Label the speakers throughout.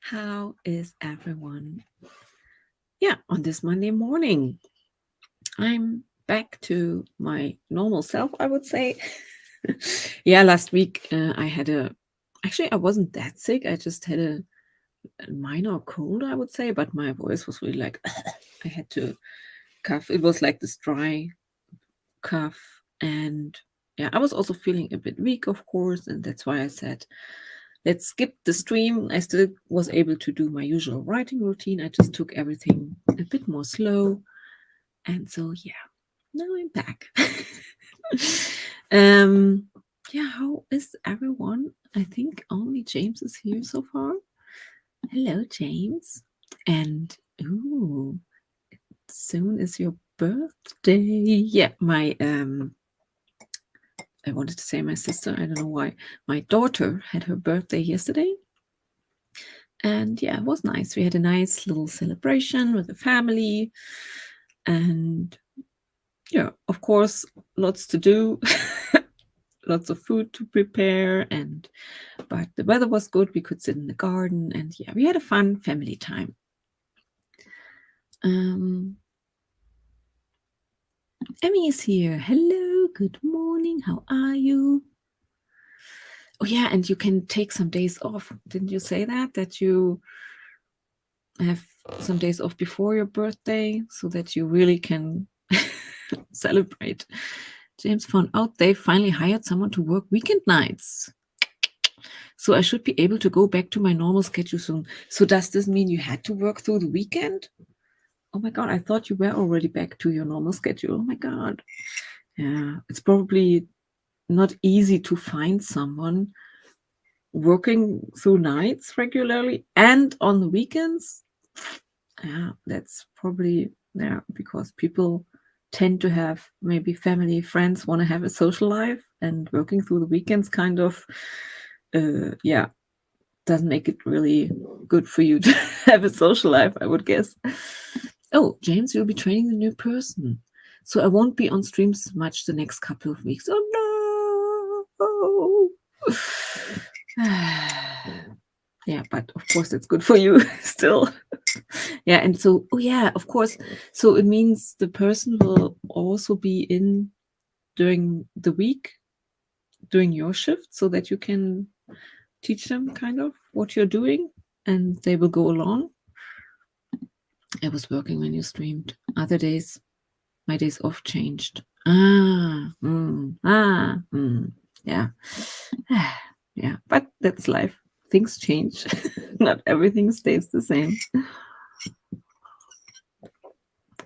Speaker 1: How is everyone? Yeah, on this Monday morning, I'm back to my normal self, I would say. Yeah, last week actually, I wasn't that sick. I just had a minor cold, I would say, but my voice was really like, I had to cough. It was like this dry cough. And yeah, I was also feeling a bit weak, of course. And that's why I said, let's skip the stream. I still was able to do my usual writing routine. I just took everything a bit more slow. And so, yeah, now I'm back. Yeah, how is everyone? I think only James is here so far. Hello, James. And, ooh, soon is your birthday. Yeah, I wanted to say my sister, I don't know why. My daughter had her birthday yesterday. And yeah, it was nice. We had a nice little celebration with the family. And yeah, of course, lots to do, lots of food to prepare. But the weather was good. We could sit in the garden. And yeah, we had a fun family time. Emmy is here. Hello, good morning. How are you? Oh yeah, and you can take some days off. Didn't you say that you have some days off before your birthday so that you really can celebrate? James found out they finally hired someone to work weekend nights. So I should be able to go back to my normal schedule soon. So does this mean you had to work through the weekend? Oh my God, I thought you were already back to your normal schedule. Oh my God. Yeah, it's probably not easy to find someone working through nights regularly and on the weekends. Yeah, that's probably because people tend to have maybe family, friends want to have a social life, and working through the weekends kind of doesn't make it really good for you to have a social life, I would guess. Oh, James, you'll be training the new person, so I won't be on streams much the next couple of weeks. Oh no. Yeah, but of course it's good for you still. Yeah, and so of course, so it means the person will also be in during the week during your shift so that you can teach them kind of what you're doing and they will go along. I was working when you streamed. Other days my days off changed. Yeah. Yeah, but that's life. Things change. Not everything stays the same.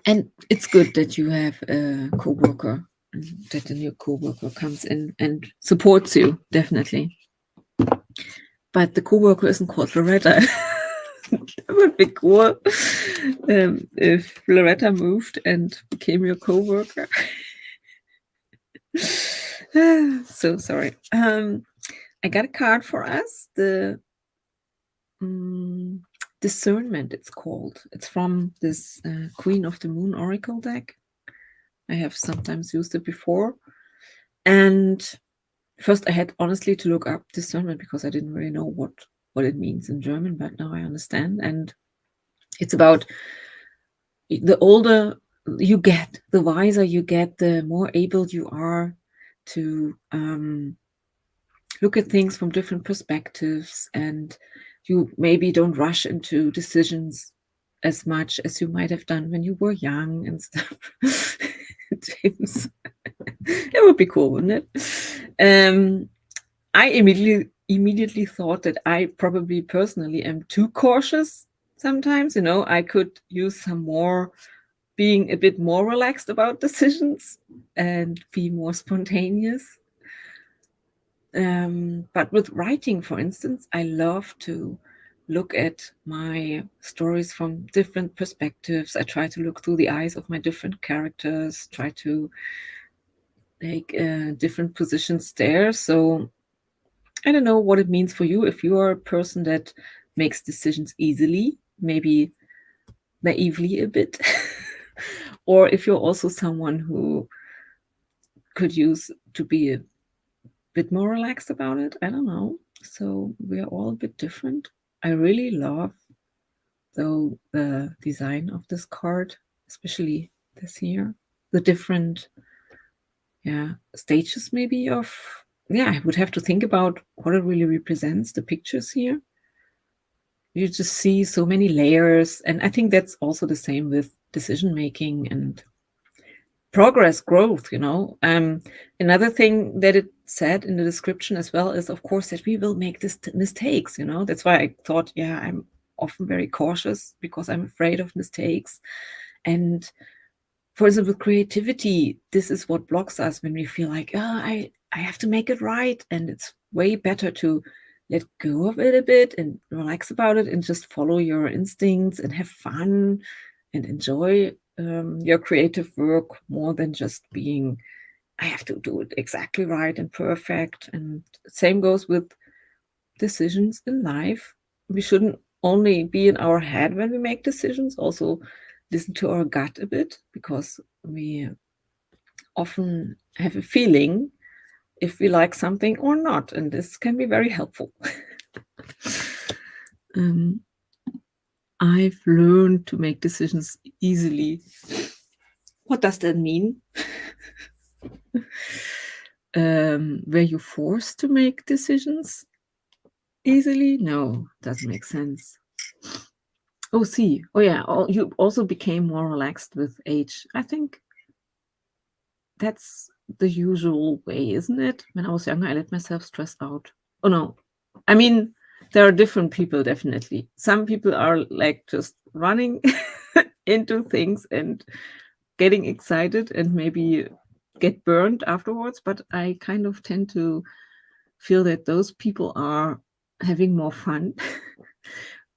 Speaker 1: And it's good that you have a coworker, that a new coworker comes in and supports you, definitely. But the coworker isn't called Loretta. That would be cool if Loretta moved and became your coworker. So sorry. I got a card for us. The Discernment, it's called. It's from this Queen of the Moon Oracle deck. I have sometimes used it before. And first I had honestly to look up discernment because I didn't really know what it means in German, but now I understand. And it's about the older you get, the wiser you get, the more able you are to look at things from different perspectives, and you maybe don't rush into decisions as much as you might have done when you were young and stuff. James, it would be cool, wouldn't it? I immediately thought that I probably personally am too cautious sometimes. I could use some more being a bit more relaxed about decisions and be more spontaneous. But with writing, for instance, I love to look at my stories from different perspectives. I try to look through the eyes of my different characters, try to take different positions there. So I don't know what it means for you if you are a person that makes decisions easily, maybe naively a bit, or if you're also someone who could use to be a bit more relaxed about it. I don't know. So we are all a bit different. I really love, though, the design of this card, especially this here, the different stages maybe of, I would have to think about what it really represents, the pictures here. You just see so many layers, and I think that's also the same with decision making and progress, growth. Another thing that it said in the description as well is, of course, that we will make this mistakes. That's why I thought, I'm often very cautious because I'm afraid of mistakes. And for example, creativity, this is what blocks us when we feel like, I have to make it right. And it's way better to let go of it a bit and relax about it and just follow your instincts and have fun and enjoy your creative work more than just being, I have to do it exactly right and perfect. And same goes with decisions in life. We shouldn't only be in our head when we make decisions, also listen to our gut a bit, because we often have a feeling if we like something or not, and this can be very helpful. I've learned to make decisions easily. What does that mean? Were you forced to make decisions easily? No, doesn't make sense. Oh, see. Oh, yeah. You also became more relaxed with age. I think that's the usual way, isn't it? When I was younger, I let myself stress out. Oh, no. I mean, there are different people, definitely. Some people are like just running into things and getting excited and maybe get burned afterwards. But I kind of tend to feel that those people are having more fun.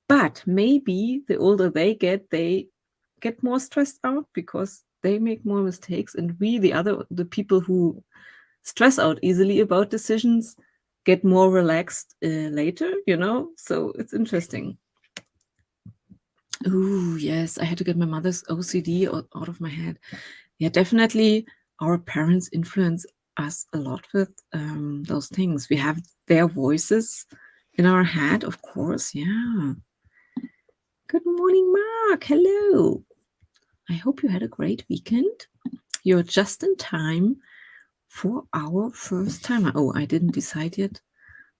Speaker 1: But maybe the older they get more stressed out because they make more mistakes, and we, the people who stress out easily about decisions, get more relaxed later. So it's interesting. Oh yes, I had to get my mother's OCD out of my head. Yeah, definitely our parents influence us a lot with those things. We have their voices in our head, of course. Yeah. Good morning, Mark. Hello. I hope you had a great weekend. You're just in time for our first timer. Oh, I didn't decide yet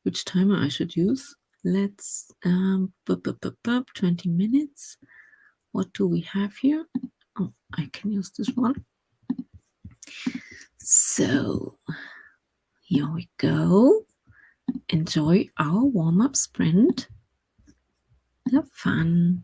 Speaker 1: which timer I should use. Let's 20 minutes. What do we have here? Oh, I can use this one. So here we go. Enjoy our warm-up sprint. Have fun.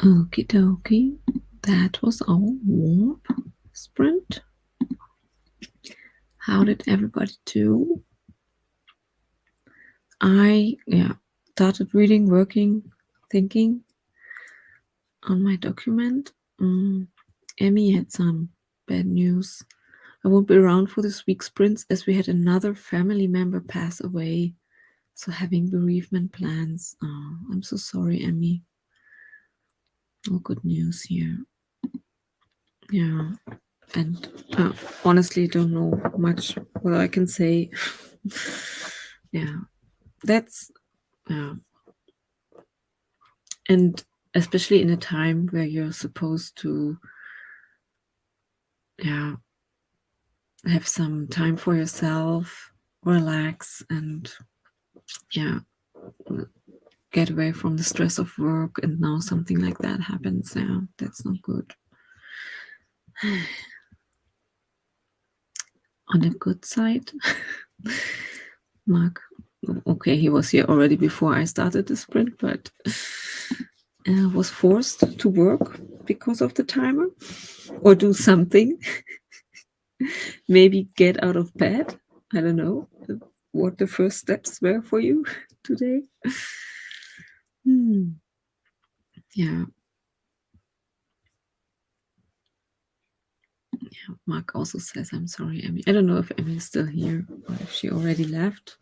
Speaker 1: Okie dokie. That was our warm sprint. How did everybody do? I started reading, working, thinking on my document. Emmy had some bad news. I won't be around for this week's sprints as we had another family member pass away. So having bereavement plans. Oh, I'm so sorry, Emmy. No good news here. Yeah. And honestly, don't know much what I can say. Yeah. That's and especially in a time where you're supposed to have some time for yourself, relax, and get away from the stress of work, and now something like that happens. That's not good. On the good side, Mark, okay, he was here already before I started the sprint, but was forced to work because of the timer or do something. Maybe get out of bed. I don't know what the first steps were for you today. Yeah. Mark also says, I'm sorry, Emmy. I don't know if Emmy is still here or if she already left.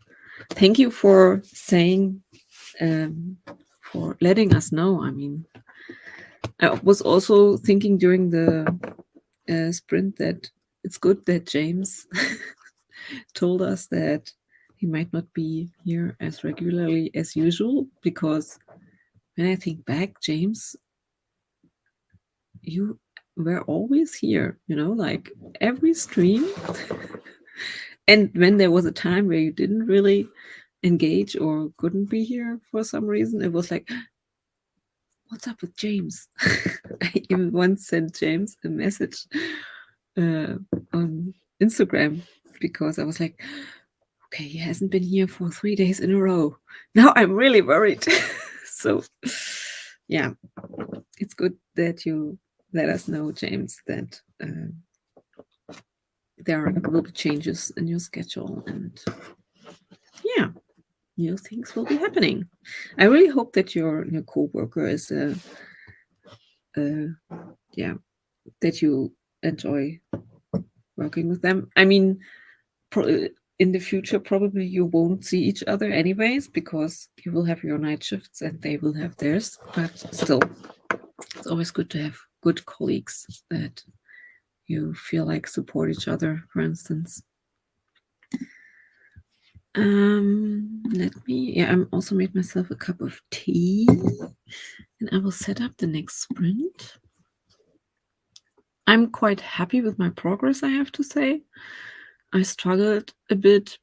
Speaker 1: Thank you for saying, for letting us know. I mean, I was also thinking during the sprint that it's good that James told us that he might not be here as regularly as usual, because when I think back, James, you were always here, like every stream. And when there was a time where you didn't really engage or couldn't be here for some reason, it was like, what's up with James? I even once sent James a message on Instagram because I was like, okay, he hasn't been here for 3 days in a row. Now I'm really worried. So yeah, it's good that you let us know, James, that there will be changes in your schedule, and new things will be happening. I really hope that your co-worker is that you enjoy working with them. I mean, in the future, probably you won't see each other anyways, because you will have your night shifts and they will have theirs. But still, it's always good to have good colleagues that you feel like support each other, for instance. I'm also made myself a cup of tea, and I will set up the next sprint. I'm quite happy with my progress, I have to say. I struggled a bit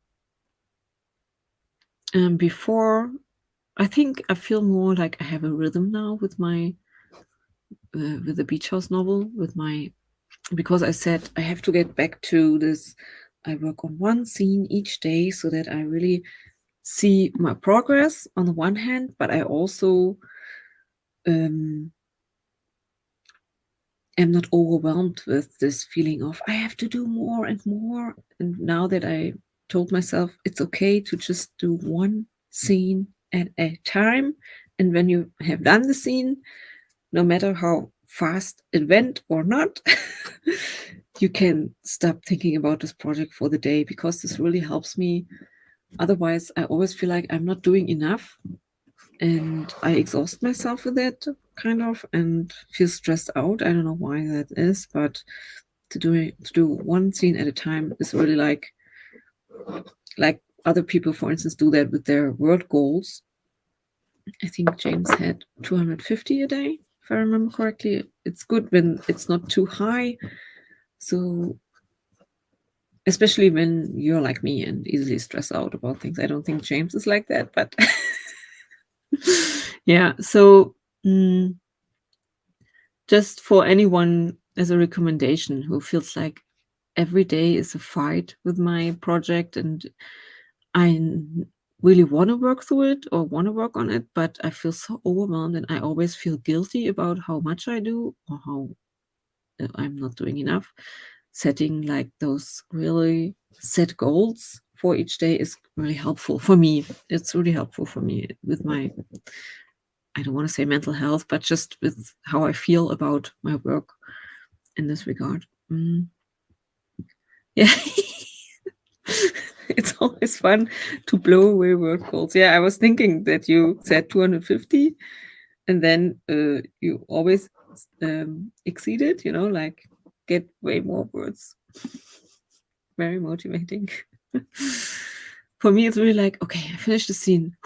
Speaker 1: before. I think I feel more like I have a rhythm now with my with the beach house novel, because I said I have to get back to this. I work on one scene each day so that I really see my progress on the one hand, but I also am not overwhelmed with this feeling of I have to do more and more. And now that I told myself it's okay to just do one scene at a time, and when you have done the scene, no matter how fast it went or not, you can stop thinking about this project for the day, because this really helps me. Otherwise, I always feel like I'm not doing enough, and I exhaust myself with that kind of and feel stressed out. I don't know why that is, but to do one scene at a time is really like other people, for instance, do that with their world goals. I think James had 250 a day, if I remember correctly. It's good when it's not too high. So especially when you're like me and easily stress out about things. I don't think James is like that, but yeah. So just for anyone as a recommendation who feels like every day is a fight with my project and I really want to work through it or want to work on it, but I feel so overwhelmed and I always feel guilty about how much I do or how I'm not doing enough. Setting like those really set goals for each day is really helpful for me. It's really helpful for me with my, I don't want to say mental health, but just with how I feel about my work in this regard. Yeah. It's always fun to blow away work goals. Yeah, I was thinking that you said 250 and then you always exceed it, like get way more words. Very motivating. For me, it's really like, okay, I finished the scene.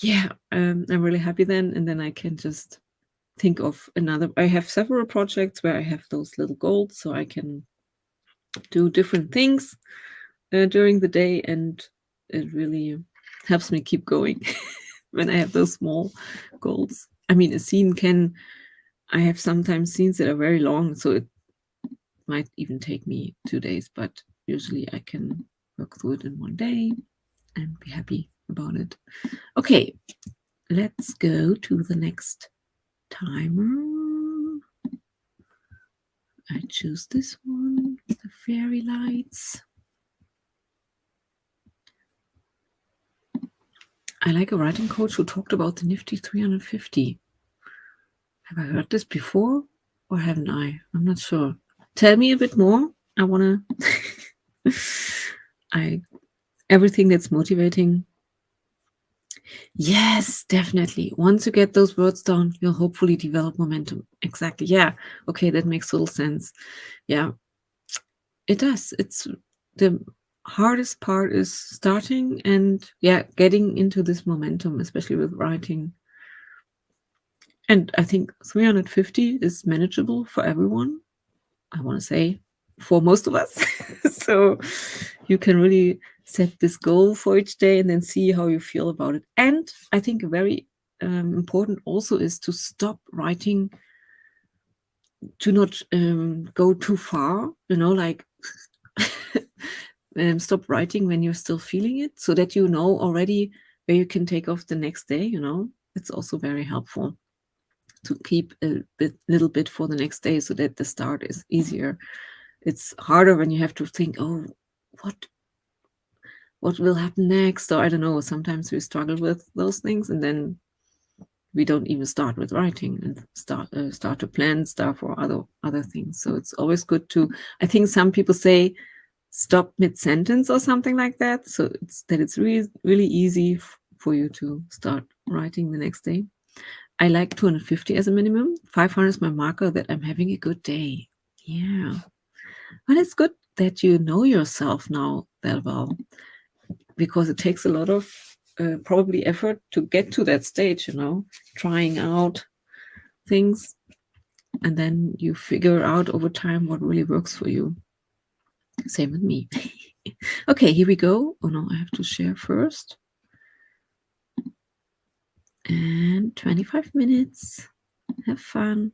Speaker 1: Yeah, I'm really happy then. And then I can just think of another. I have several projects where I have those little goals, so I can do different things during the day, and it really helps me keep going when I have those small goals. I mean, a scene I have sometimes scenes that are very long, so it might even take me 2 days, but usually I can work through it in one day and be happy about it. Okay, let's go to the next timer. I choose this one, the fairy lights. I like a writing coach who talked about the nifty 350. Have I heard this before or haven't I? I'm not sure. Tell me a bit more. I want to. Everything that's motivating. Yes, definitely. Once you get those words down, you'll hopefully develop momentum. Exactly. Yeah. Okay, that makes total sense. Yeah, it does. It's the hardest part is starting and getting into this momentum, especially with writing. And I think 350 is manageable for everyone. I want to say for most of us. So you can really set this goal for each day and then see how you feel about it. And I think very important also is to stop writing, to not go too far, like stop writing when you're still feeling it so that you know already where you can take off the next day. It's also very helpful to keep a little bit for the next day so that the start is easier. It's harder when you have to think, oh, what will happen next, or I don't know. Sometimes we struggle with those things and then we don't even start with writing and start to plan stuff or other things. So it's always good to, I think some people say stop mid-sentence or something like that, so it's really really easy for you to start writing the next day. I like 250 as a minimum. 500 is my marker that I'm having a good day. Yeah. But it's good that you know yourself now that well, because it takes a lot of probably effort to get to that stage, trying out things, and then you figure out over time what really works for you. Same with me. Okay, here we go. Oh no, I have to share first. And 25 minutes. Have fun.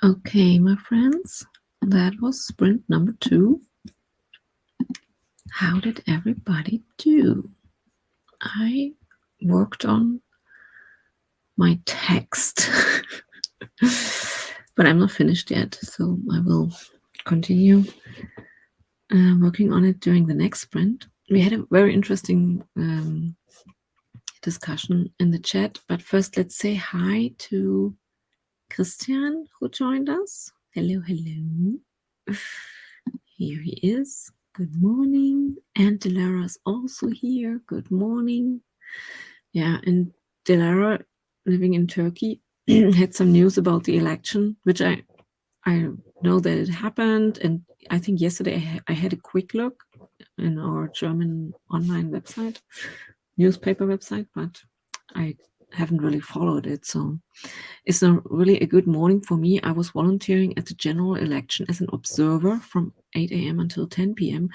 Speaker 1: Okay, my friends, that was sprint number 2. How did everybody do? I worked on my text, but I'm not finished yet, so I will continue working on it during the next sprint. We had a very interesting discussion in the chat, but first let's say hi to Christian, who joined us. Hello, hello. Here he is. Good morning. And Dilara is also here. Good morning. Yeah, and Dilara, living in Turkey, had some news about the election, which I know that it happened. And I think yesterday I had a quick look in our German online website, newspaper website, but I haven't really followed it. So it's not really a good morning for me. I was volunteering at the general election as an observer from 8 a.m. until 10 p.m.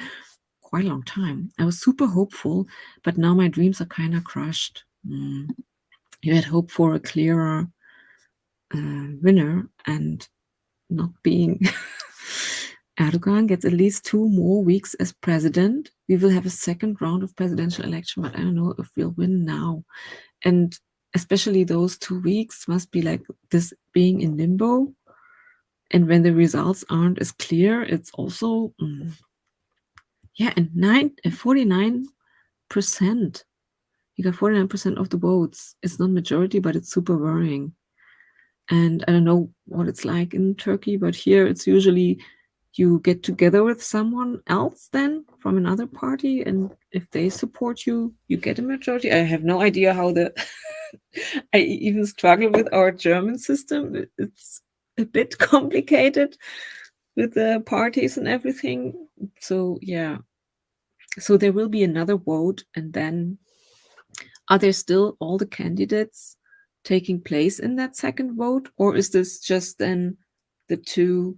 Speaker 1: Quite a long time. I was super hopeful, but now my dreams are kind of crushed. You had hope for a clearer winner, and not being Erdogan gets at least 2 more weeks as president. We will have a second round of presidential election, but I don't know if we'll win now. And especially those 2 weeks must be like this being in limbo. And when the results aren't as clear, it's also, and 49%. You got 49% of the votes. It's not majority, but it's super worrying. And I don't know what it's like in Turkey, but here it's usually you get together with someone else then from another party, and if they support you, you get a majority. I have no idea how I even struggle with our German system. It's a bit complicated with the parties and everything. So yeah, so there will be another vote, and then are there still all the candidates taking place in that second vote, or is this just then the 2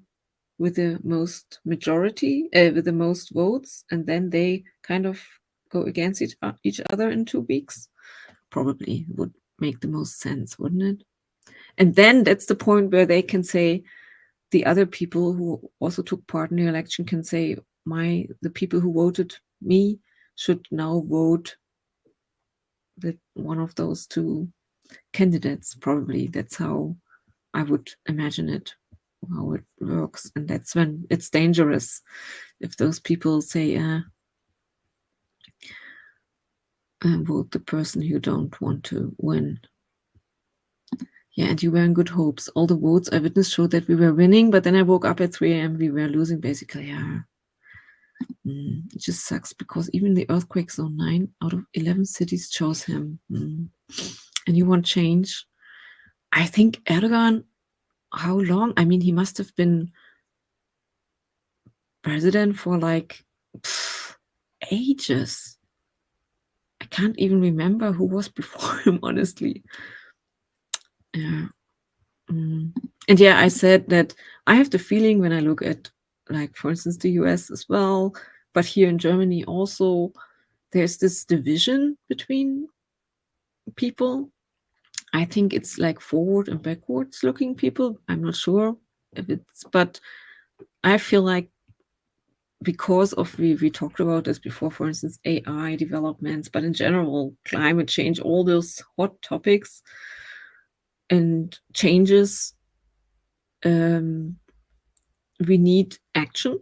Speaker 1: with the most majority, with the most votes, and then they kind of go against each other in 2 weeks? Probably would make the most sense, wouldn't it? And then that's the point where they can say, the other people who also took part in the election can say, the people who voted me should now vote that one of those 2 candidates. Probably that's how I would imagine it, how it works. And that's when it's dangerous, if those people say vote the person you don't want to win. Yeah, and you were in good hopes. All the votes I witnessed showed that we were winning, but then I woke up at 3 a.m. We were losing, basically. Yeah. It just sucks, because even the earthquake zone 9 out of 11 cities chose him. And you want change? I think Erdogan, how long? I mean, he must have been president for like ages. I can't even remember who was before him, honestly. Yeah. And yeah, I said that I have the feeling when I look at, like, for instance, the US as well, but here in Germany also, there's this division between people. I think it's like forward and backwards looking people. I'm not sure if it's, but I feel like because of, we talked about this before, for instance, AI developments, but in general, climate change, all those hot topics and changes, we need action,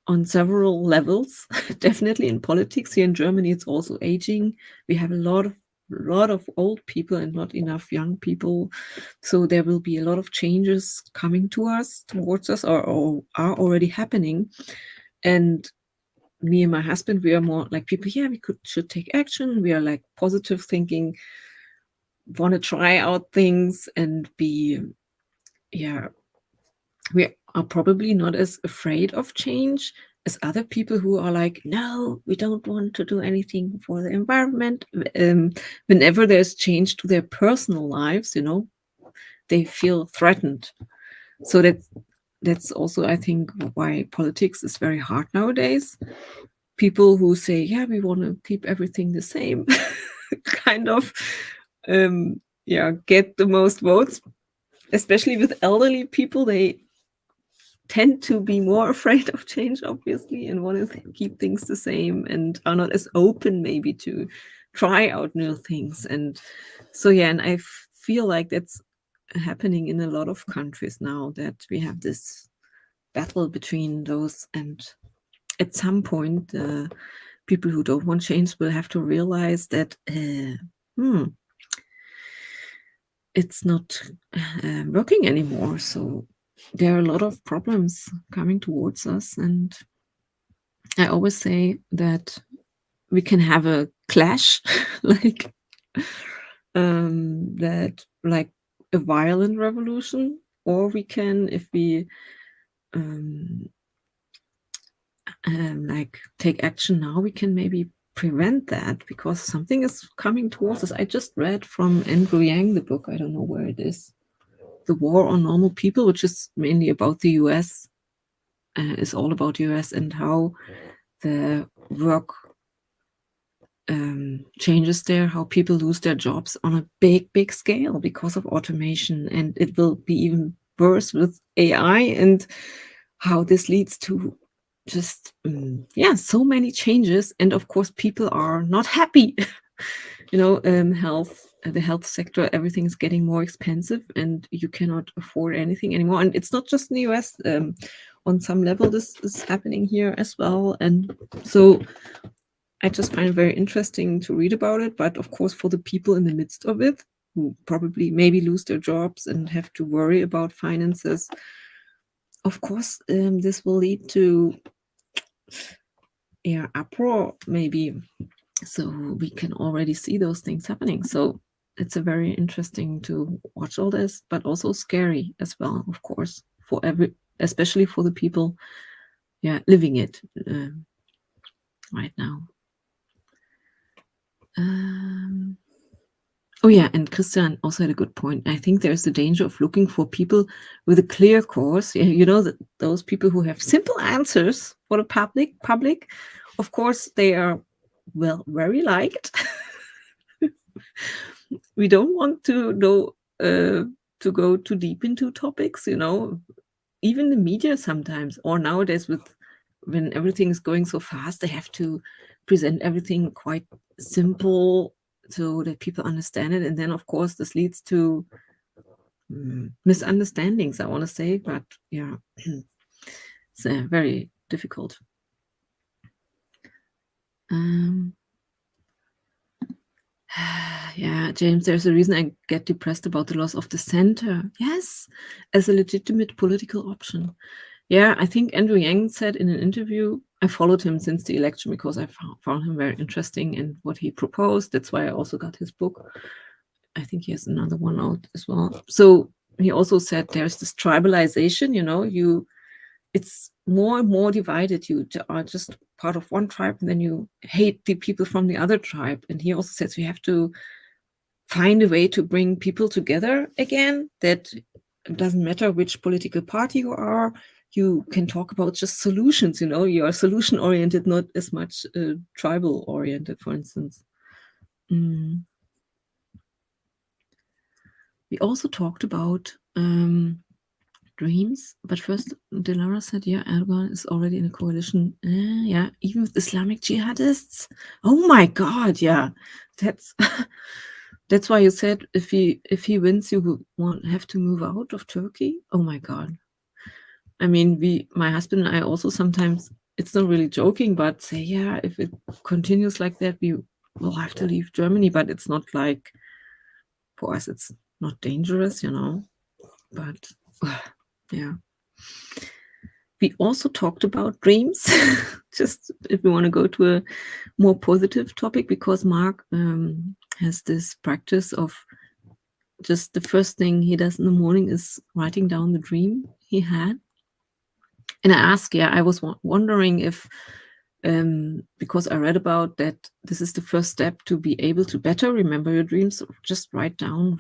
Speaker 1: on several levels. Definitely in politics. Here in Germany, it's also aging. We have a lot of old people and not enough young people. So there will be a lot of changes coming towards us, or are already happening. And me and my husband, we are more like people, we should take action. We are like positive thinking, want to try out things and be, we are probably not as afraid of change as other people who are like, no, we don't want to do anything for the environment. Whenever there's change to their personal lives, they feel threatened. So that's also, I think, why politics is very hard nowadays. People who say, we want to keep everything the same, kind of, get the most votes. especially with elderly people, they tend to be more afraid of change, obviously, and want to keep things the same and are not as open maybe to try out new things. And so, yeah, and I feel like that's happening in a lot of countries now, that we have this battle between those. And at some point, people who don't want change will have to realize that it's not working anymore. So there are a lot of problems coming towards us. And I always say that we can have a clash, like that, like a violent revolution, or we can, if we like take action now, we can maybe prevent that, because something is coming towards us. I just read from Andrew Yang the book, I don't know where it is, The War on Normal People, which is mainly about the US, is all about US and how the work changes there, how people lose their jobs on a big scale because of automation. And it will be even worse with AI, and how this leads to just so many changes. And of course people are not happy. The health sector, everything is getting more expensive and you cannot afford anything anymore. And it's not just in the US. On some level this is happening here as well. And so I just find it very interesting to read about it. But of course, for the people in the midst of it, who probably maybe lose their jobs and have to worry about finances, of course, this will lead to uproar, maybe. So we can already see those things happening. So it's a very interesting to watch all this, but also scary as well, of course, especially for the people, living it right now. Oh yeah, and Christian also had a good point. I think there's the danger of looking for people with a clear course. That those people who have simple answers for the public, of course, they are, well, very liked. We don't want to go too deep into topics, even the media sometimes, or nowadays when everything is going so fast, they have to present everything quite simple so that people understand it. And then of course this leads to misunderstandings, I want to say. But yeah, it's very difficult. Yeah, James, there's a reason I get depressed about the loss of the center. Yes, as a legitimate political option. Yeah, I think Andrew Yang said in an interview, I followed him since the election because I found him very interesting in what he proposed. That's why I also got his book. I think he has another one out as well. So he also said there's this tribalization, it's more and more divided. You are just part of one tribe and then you hate the people from the other tribe. And he also says we have to find a way to bring people together again, that it doesn't matter which political party you are, you can talk about just solutions. You are solution oriented, not as much tribal oriented, for instance. We also talked about dreams, but first Delara said, Erdogan is already in a coalition, even with Islamic jihadists. Oh my god, that's why you said if he wins, you won't have to move out of Turkey. Oh my god. I mean, my husband and I also sometimes, it's not really joking, but say, if it continues like that, we will have to leave Germany. But it's not like, for us, it's not dangerous, But yeah. We also talked about dreams, just if we want to go to a more positive topic, because Mark has this practice of just the first thing he does in the morning is writing down the dream he had. And I asked, I was wondering if, because I read about that, this is the first step to be able to better remember your dreams. Just write down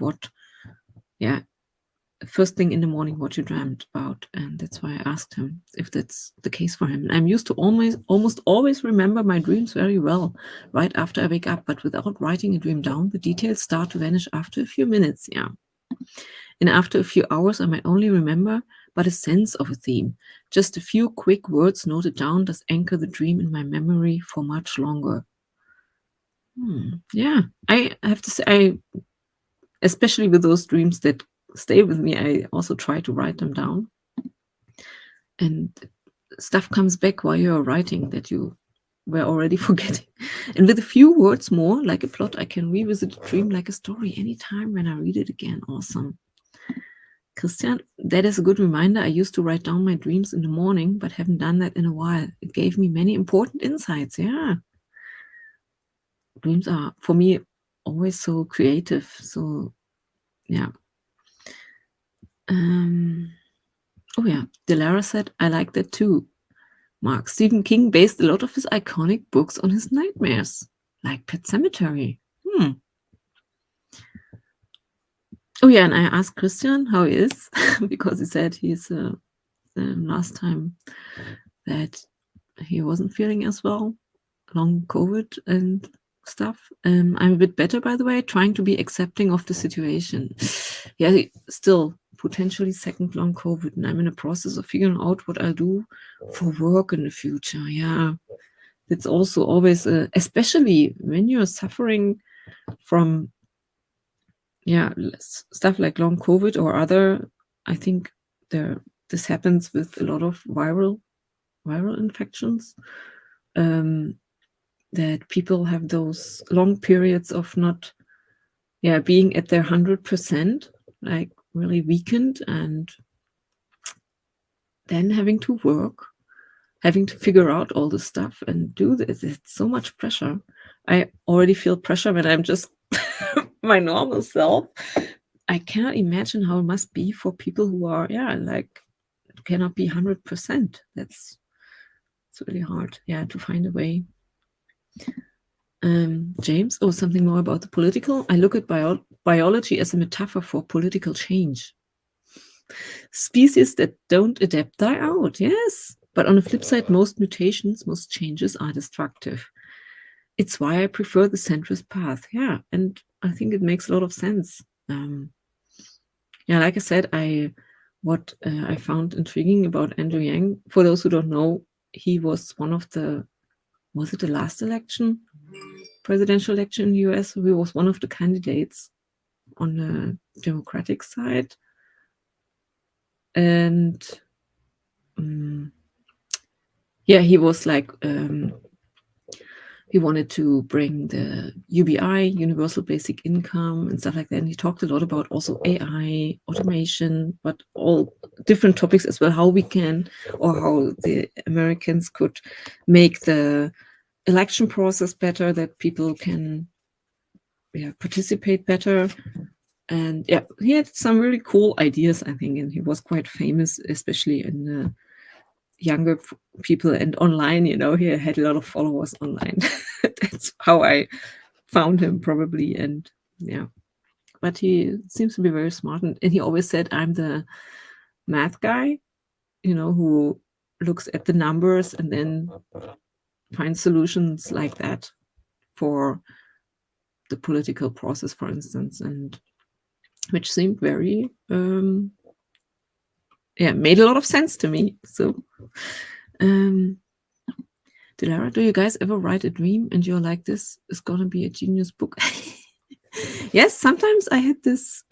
Speaker 1: first thing in the morning what you dreamt about. And that's why I asked him if that's the case for him. And I'm used to almost always remember my dreams very well right after I wake up, but without writing a dream down, the details start to vanish after a few minutes. And after a few hours, I might only remember but a sense of a theme. Just a few quick words noted down does anchor the dream in my memory for much longer. Yeah, I have to say, especially with those dreams that stay with me, I also try to write them down. And stuff comes back while you're writing that you were already forgetting. And with a few words more, like a plot, I can revisit a dream like a story anytime when I read it again. Awesome. Christian, that is a good reminder. I used to write down my dreams in the morning, but haven't done that in a while. It gave me many important insights. Yeah. Dreams are, for me, always so creative. So, yeah. Oh, yeah. Delara said, I like that too. Mark, Stephen King based a lot of his iconic books on his nightmares, like Pet Sematary. Oh, yeah, and I asked Christian how he is, because he said he's last time that he wasn't feeling as well, long COVID and stuff. I'm a bit better, by the way, trying to be accepting of the situation. Yeah, still potentially second long COVID, and I'm in a process of figuring out what I'll do for work in the future. Yeah, it's also always, especially when you're suffering from, stuff like long COVID or other. I think this happens with a lot of viral infections. That people have those long periods of not, being at their 100%, like really weakened, and then having to work, having to figure out all this stuff and do this. It's so much pressure. I already feel pressure when I'm just my normal self. I cannot imagine how it must be for people who are, like, cannot be 100%. It's really hard, to find a way. James, something more about the political. I look at biology as a metaphor for political change. Species that don't adapt die out, yes. But on the flip side, most mutations, most changes are destructive. It's why I prefer the centrist path. Yeah, and I think it makes a lot of sense. Like I said, what I found intriguing about Andrew Yang, for those who don't know, he was one of the, was it the last election, presidential election in the US? He was one of the candidates on the Democratic side. And he was like, he wanted to bring the UBI, Universal Basic Income, and stuff like that. And he talked a lot about also AI, automation, but all different topics as well, how we can, or how the Americans could make the election process better, that people can participate better. And he had some really cool ideas, I think, and he was quite famous, especially in the younger people and online. He had a lot of followers online. That's how I found him, probably. And but he seems to be very smart, and he always said, I'm the math guy, who looks at the numbers and then finds solutions like that for the political process, for instance, and which seemed very made a lot of sense to me. So Delara, do you guys ever write a dream and you're like, this is gonna be a genius book? Yes, sometimes I had this,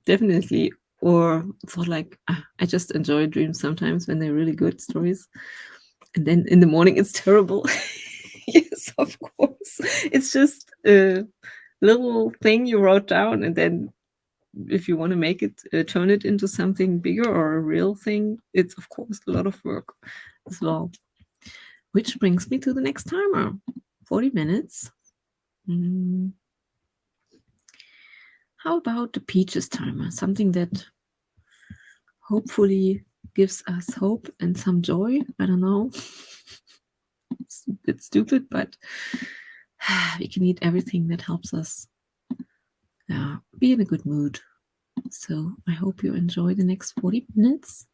Speaker 1: definitely, or thought like, I just enjoy dreams sometimes when they're really good stories, and then in the morning it's terrible. Yes, of course. It's just a little thing you wrote down, and then if you want to make it, turn it into something bigger or a real thing, it's of course a lot of work as well. Which brings me to the next timer, 40 minutes. How about the Peaches timer? Something that hopefully gives us hope and some joy. I don't know. It's a bit stupid, but we can eat everything that helps us be in a good mood. So I hope you enjoy the next 40 minutes.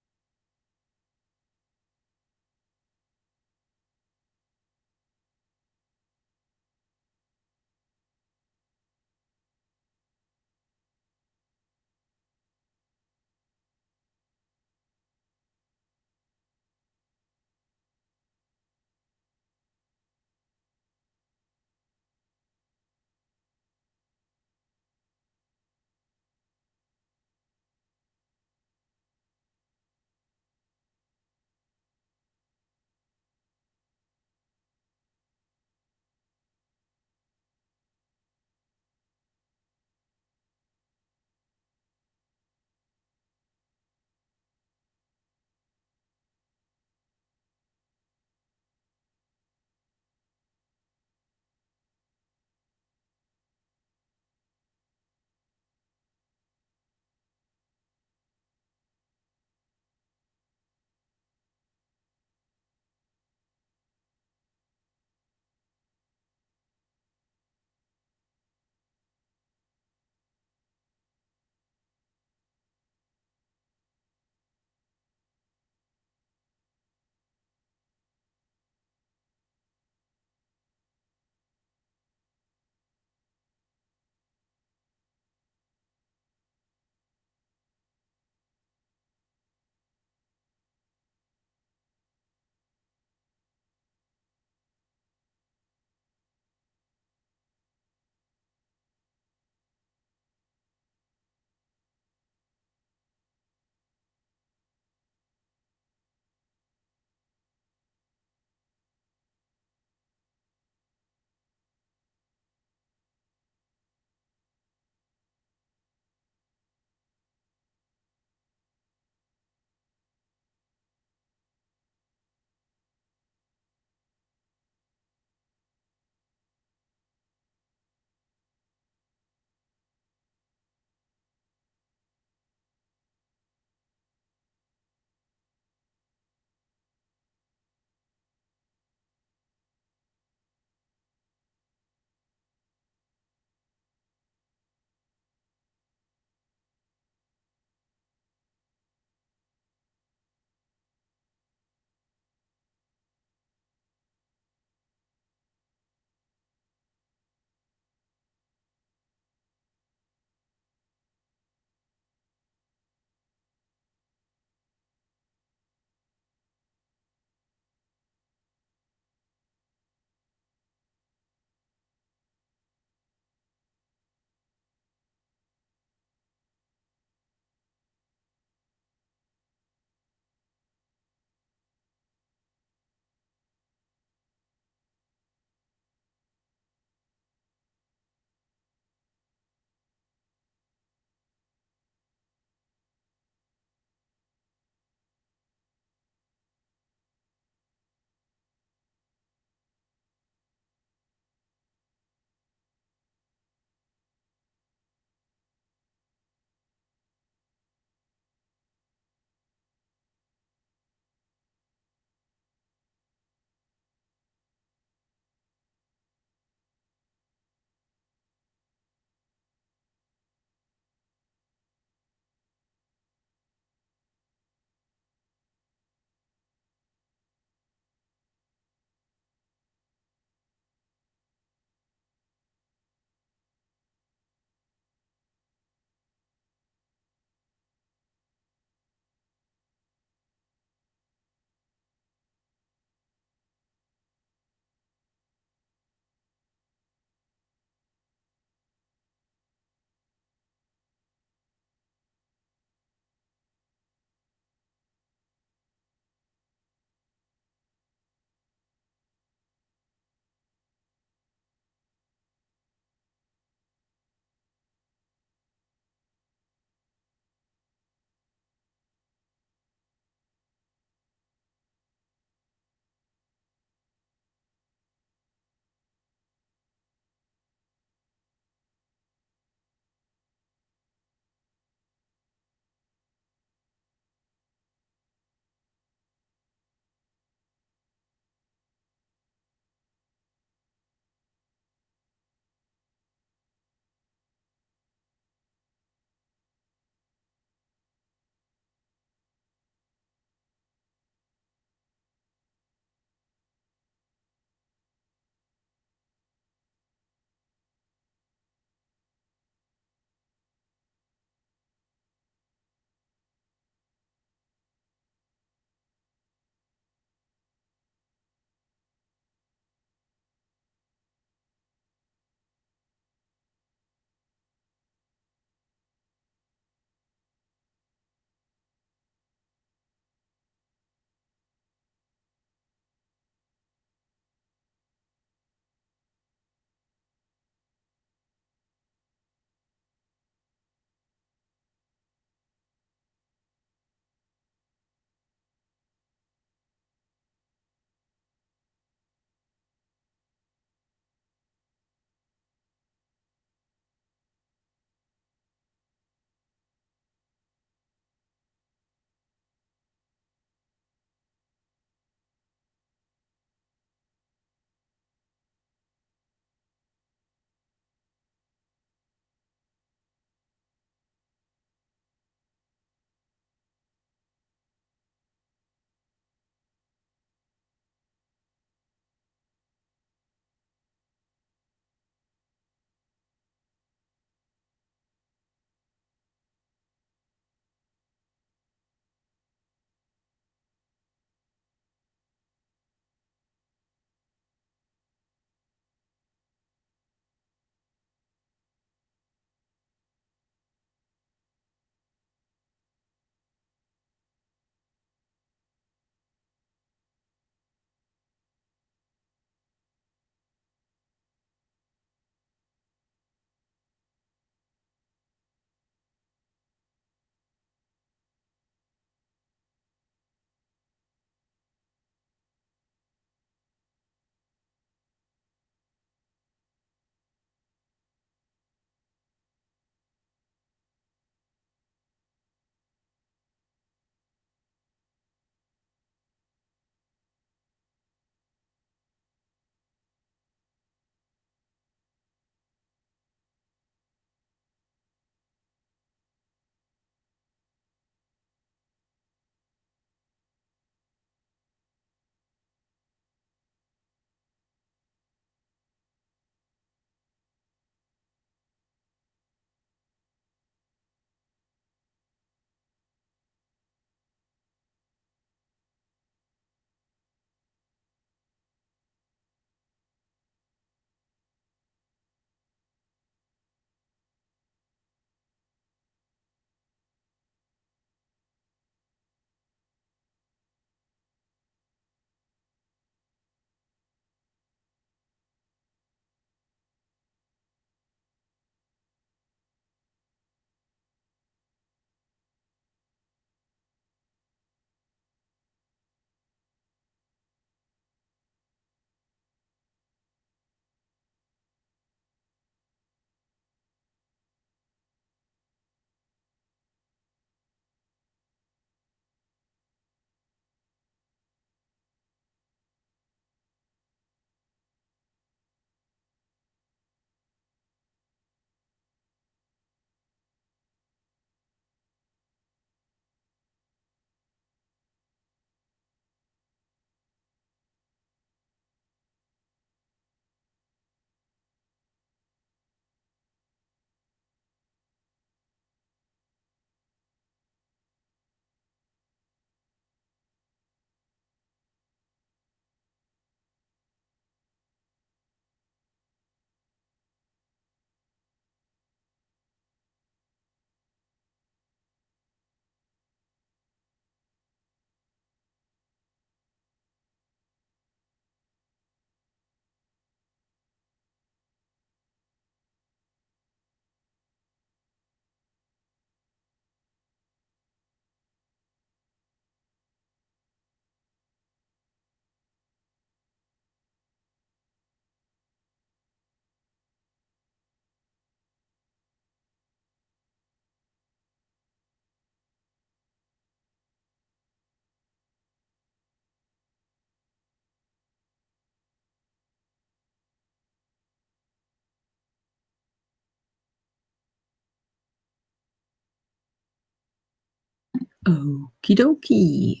Speaker 1: Okie dokie.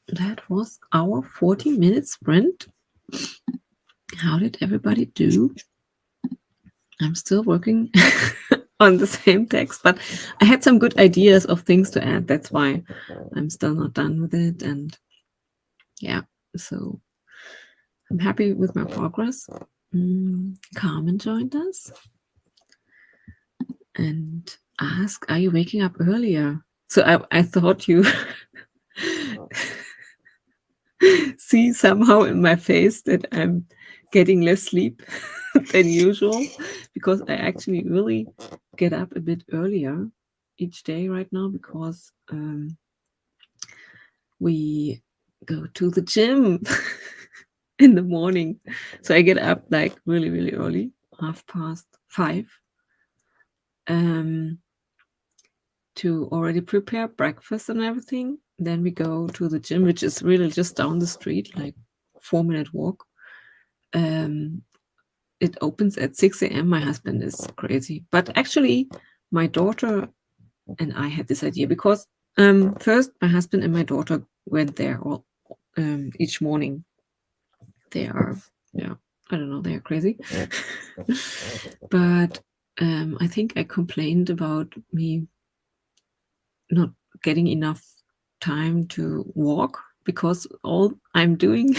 Speaker 1: That was our 40-minute sprint. How did everybody do? I'm still working on the same text, but I had some good ideas of things to add. That's why I'm still not done with it. And yeah, so I'm happy with my progress. Carmen joined us and asked, are you waking up earlier? So I thought you see somehow in my face that I'm getting less sleep than usual, because I actually really get up a bit earlier each day right now, because we go to the gym in the morning. So I get up like really, really early, 5:30, to already prepare breakfast and everything. Then we go to the gym, which is really just down the street, like 4-minute walk. It opens at 6 a.m. My husband is crazy. But actually, my daughter and I had this idea because first my husband and my daughter went there all, each morning. They are, yeah, I don't know, they are crazy. But I think I complained about me not getting enough time to walk, because all I'm doing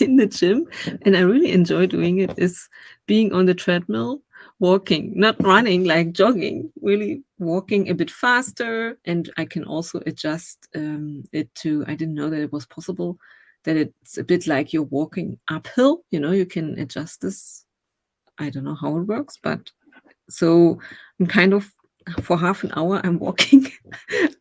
Speaker 1: in the gym, and I really enjoy doing it, is being on the treadmill, walking, not running, like jogging, really walking a bit faster. And I can also adjust it to, I didn't know that it was possible, that it's a bit like you're walking uphill, you can adjust this. I don't know how it works, but so I'm kind of, for half an hour, I'm walking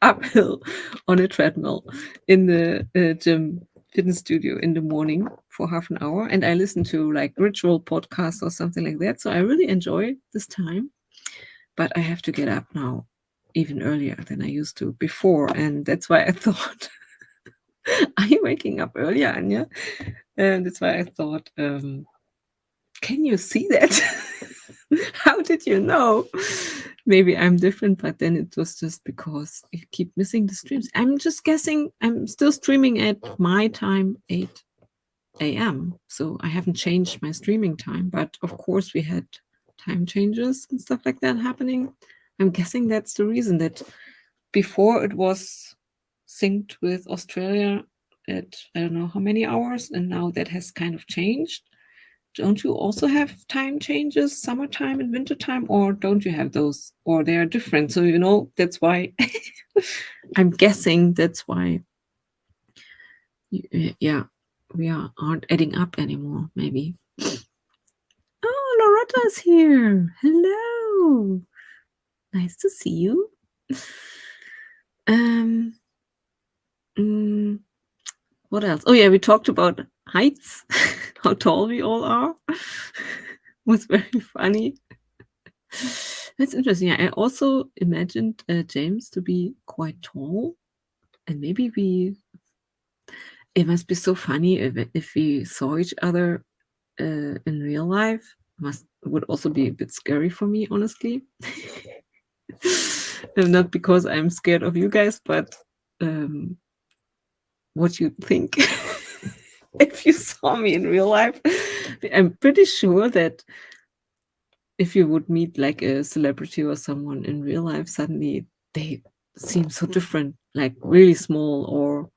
Speaker 1: uphill on a treadmill in the gym fitness studio in the morning for half an hour. And I listen to like ritual podcasts or something like that. So I really enjoy this time. But I have to get up now even earlier than I used to before. And that's why I thought, are you waking up earlier, Anja? And that's why I thought, can you see that? How did you know? Maybe I'm different, but then it was just because you keep missing the streams. I'm just guessing I'm still streaming at my time, 8 a.m. So I haven't changed my streaming time, but of course we had time changes and stuff like that happening. I'm guessing that's the reason, that before it was synced with Australia at I don't know how many hours, and now that has kind of changed. Don't you also have time changes, summertime and wintertime, or don't you have those, or they are different? So that's why I'm guessing that's why yeah, we aren't adding up anymore, maybe. Oh, Loretta's here. Hello. Nice to see you. What else? Oh yeah, we talked about heights, how tall we all are. Was very funny. That's interesting. I also imagined James to be quite tall, and maybe it must be so funny if we saw each other in real life. Would also be a bit scary for me, honestly. Not because I'm scared of you guys, but what you think if you saw me in real life. I'm pretty sure that if you would meet like a celebrity or someone in real life, suddenly they seem so different, like really small or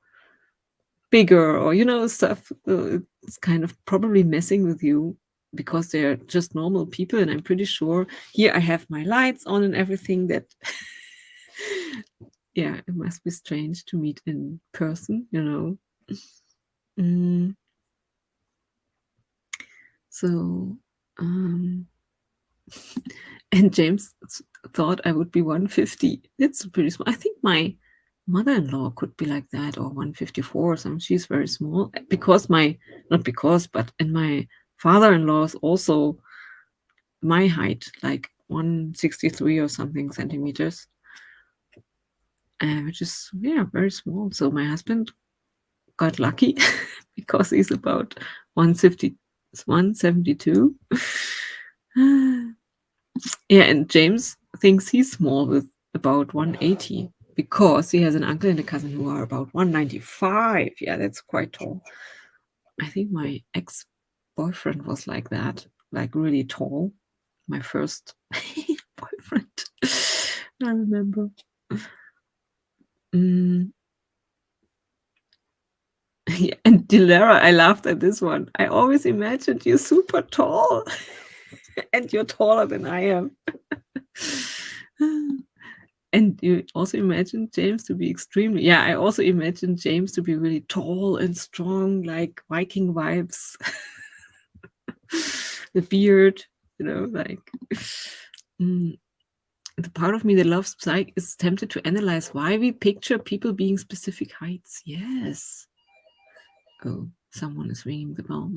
Speaker 1: bigger, or stuff. It's kind of probably messing with you because they're just normal people. And I'm pretty sure here I have my lights on and everything, that yeah, it must be strange to meet in person. So and James thought I would be 150. It's pretty small. I think my mother-in-law could be like that, or 154 or something. She's very small, because and my father-in-law is also my height, like 163 or something centimeters, which is very small. So my husband got lucky because he's about 172. Yeah, and James thinks he's small with about 180. because he has an uncle and a cousin who are about 195. Yeah, that's quite tall. I think my ex-boyfriend was like that, like really tall. My first boyfriend. I remember. Yeah, and Dilara, I laughed at this one. I always imagined you super tall. And you're taller than I am. And you also imagine James to be extremely, yeah, I also imagine James to be really tall and strong, like Viking vibes. The beard, you know, like the part of me that loves psych is tempted to analyze why we picture people being specific heights. Yes. Oh, someone is ringing the bell,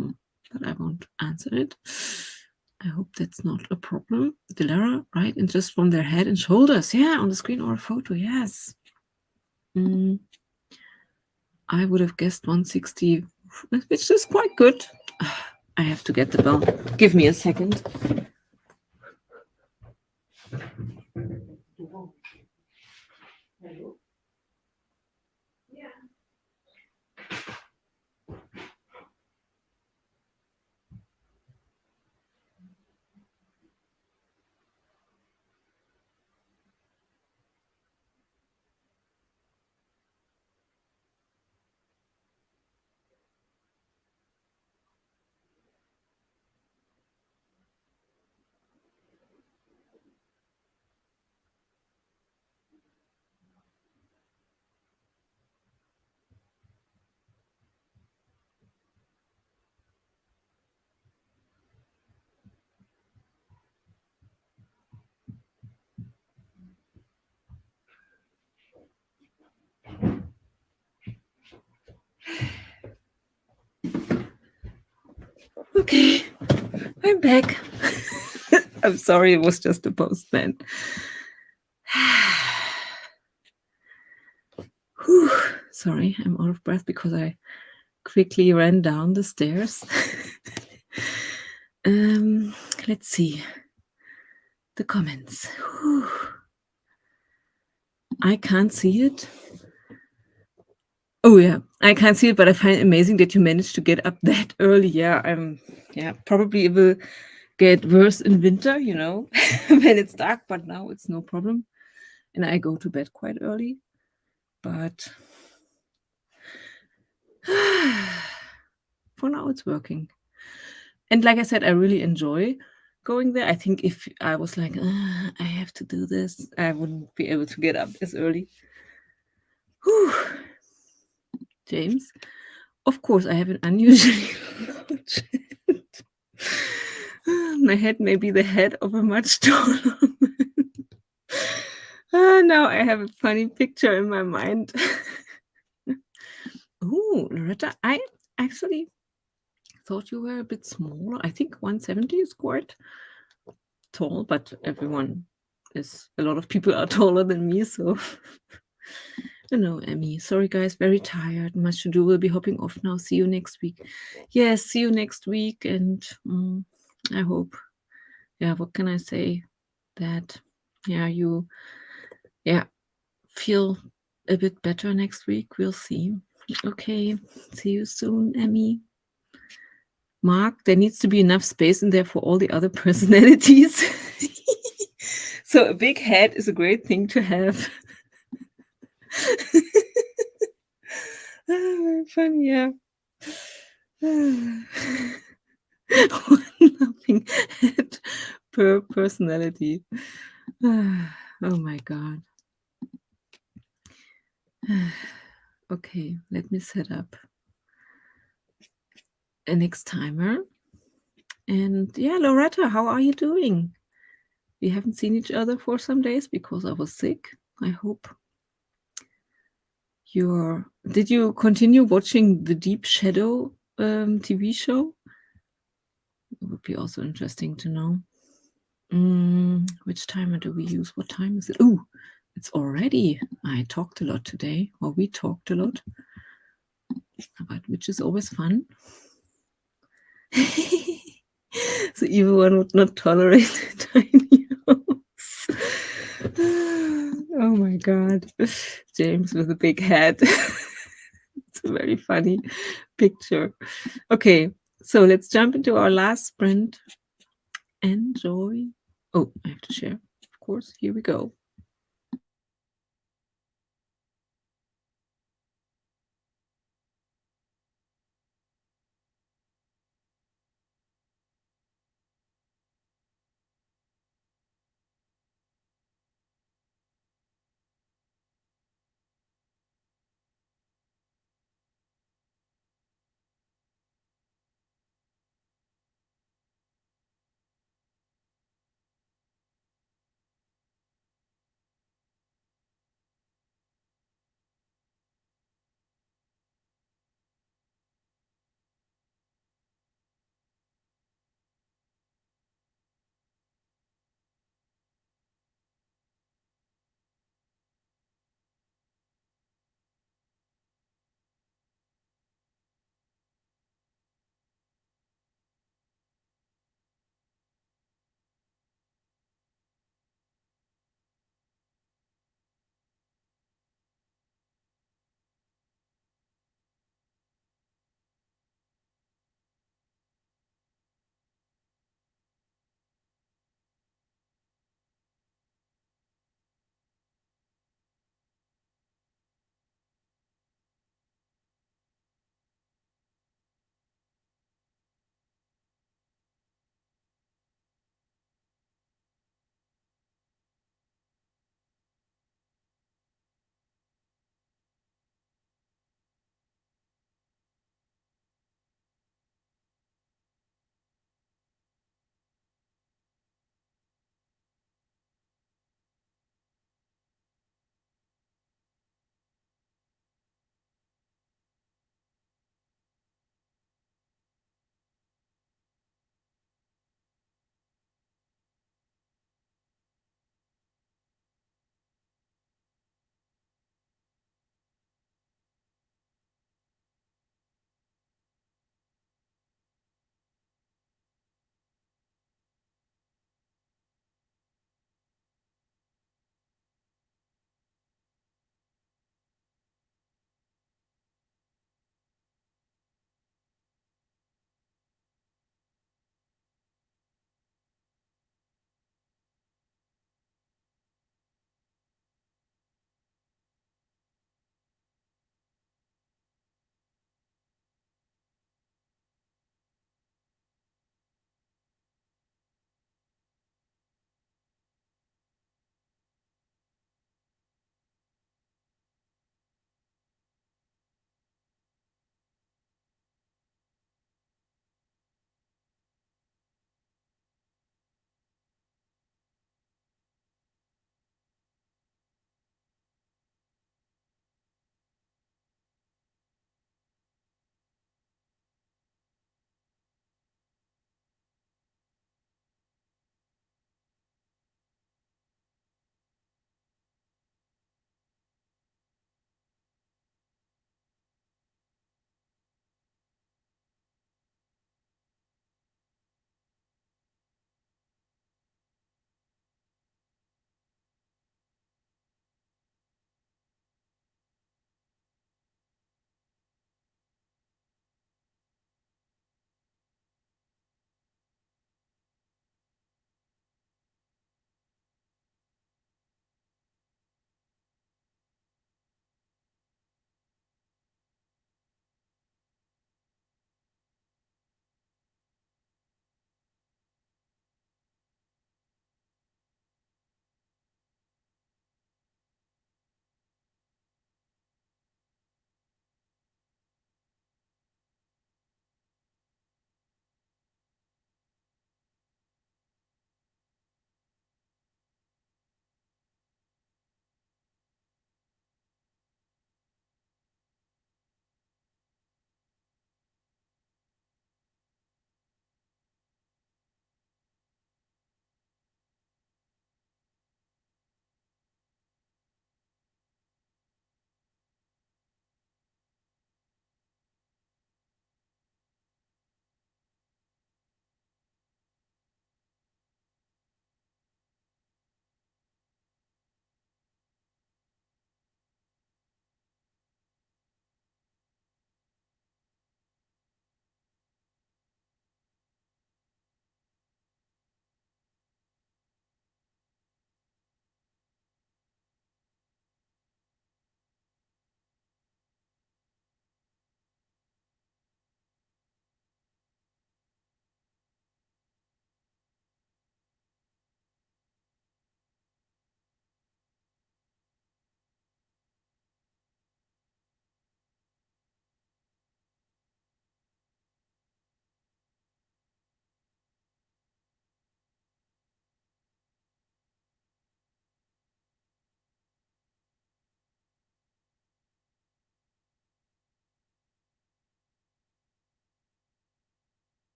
Speaker 1: but I won't answer it. I hope that's not a problem. Dilara, right? And just from their head and shoulders. Yeah, on the screen or a photo. Yes. I would have guessed 160, which is quite good. I have to get the bell. Give me a second. Hello? Yeah. Okay, I'm back. I'm sorry, it was just the postman. Whew, sorry, I'm out of breath because I quickly ran down the stairs. Let's see the comments. Whew. I can't see it. Oh yeah, I can't see it, but I find it amazing that you managed to get up that early. Yeah, probably it will get worse in winter, you know, when it's dark, but now it's no problem. And I go to bed quite early, but for now it's working. And like I said, I really enjoy going there. I think if I was like, I have to do this, I wouldn't be able to get up as early. Whew. James, of course, I have an unusually large head. My head may be the head of a much taller man. Now I have a funny picture in my mind. Oh, Loretta, I actually thought you were a bit smaller. I think 170 is quite tall, but a lot of people are taller than me, so no, Emmy. Sorry, guys, very tired. Much to do. We'll be hopping off now. See you next week. Yes, see you next week. And I hope, what can I say? That, you, feel a bit better next week. We'll see. Okay, see you soon, Emmy. Mark, there needs to be enough space in there for all the other personalities. So a big head is a great thing to have. Very funny, yeah. One laughing head per personality. Oh my god. Okay, let me set up a next timer. And Loretta, how are you doing? We haven't seen each other for some days because I was sick. I hope did you continue watching the Deep Shadow TV show? It would be also interesting to know. Which timer do we use? What time is it? Oh, it's already. I talked a lot today, or we talked a lot, which is always fun. So everyone would not tolerate a tiny house. Oh my God. James with a big head. It's a very funny picture. Okay, so let's jump into our last sprint. Enjoy. Oh, I have to share. Of course, here we go.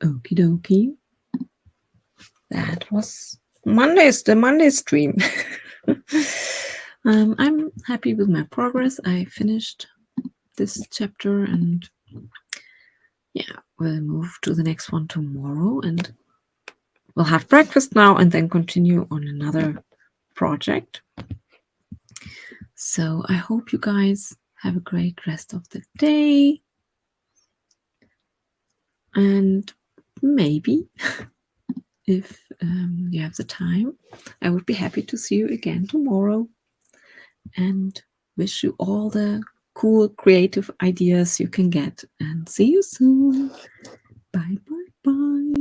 Speaker 1: Okie dokie. That was the Monday stream. I'm happy with my progress. I finished this chapter and yeah, we'll move to the next one tomorrow and we'll have breakfast now and then continue on another project. So I hope you guys have a great rest of the day. And maybe if you have the time, I would be happy to see you again tomorrow and wish you all the cool creative ideas you can get, and see you soon. Bye bye bye.